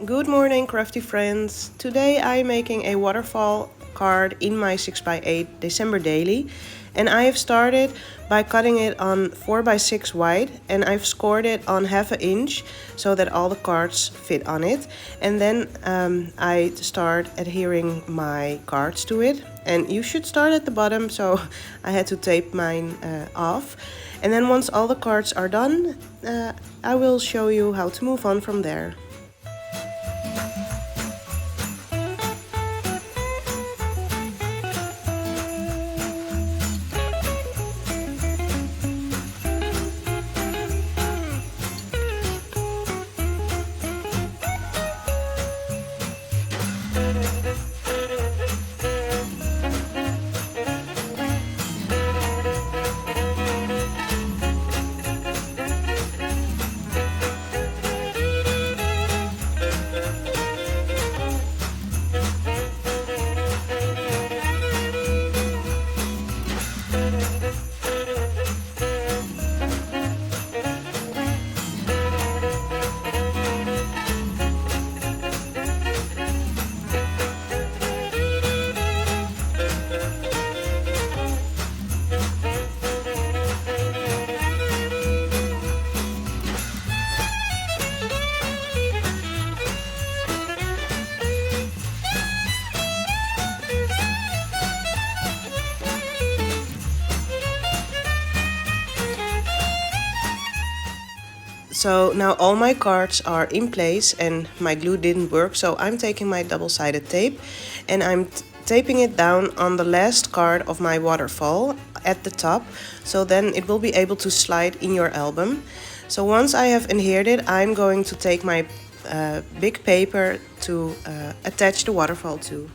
Good morning, crafty friends. Today I'm making a waterfall card in my 6x8 December daily, and I have started by cutting it on 4x6 wide, and I've scored it on 1/2 inch so that all the cards fit on it. And then I start adhering my cards to it, and you should start at the bottom, so I had to tape mine off. And then once all the cards are done, I will show you how to move on from there. So now all my cards are in place and my glue didn't work, so I'm taking my double-sided tape and I'm taping it down on the last card of my waterfall at the top, so then it will be able to slide in your album. So once I have adhered it, I'm going to take my big paper to attach the waterfall to.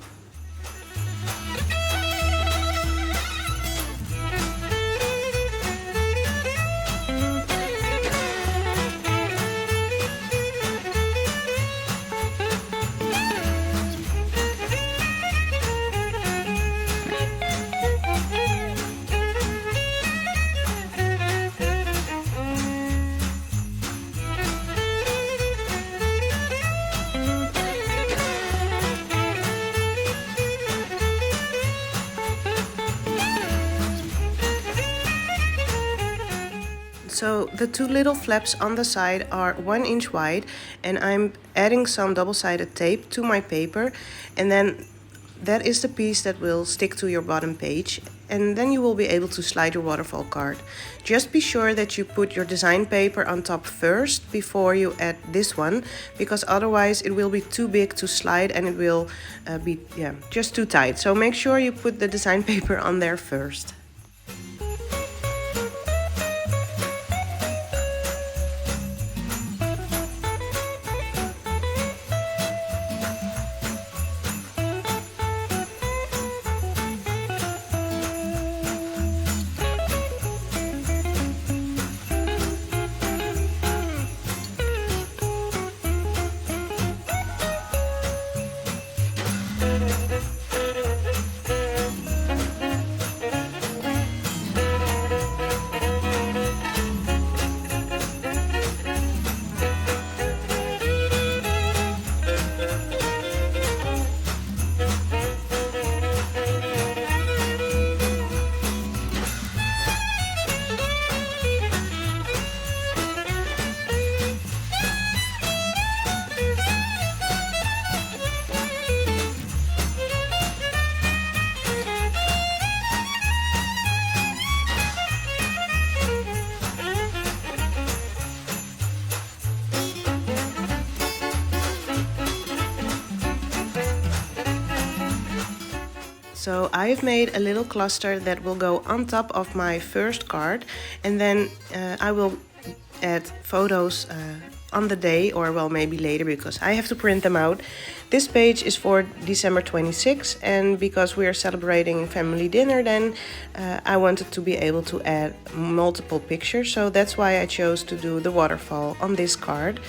So the two little flaps on the side are 1 inch wide, and I'm adding some double-sided tape to my paper, and then that is the piece that will stick to your bottom page, and then you will be able to slide your waterfall card. Just be sure that you put your design paper on top first before you add this one, because otherwise it will be too big to slide and it will be just too tight. So make sure you put the design paper on there first. So I've made a little cluster that will go on top of my first card, and then I will add photos on the day, or well, maybe later, because I have to print them out. This page is for December 26th, and because we are celebrating family dinner then, I wanted to be able to add multiple pictures, so that's why I chose to do the waterfall on this card.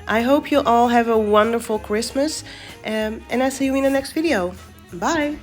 I hope you all have a wonderful Christmas, and I'll see you in the next video. Bye!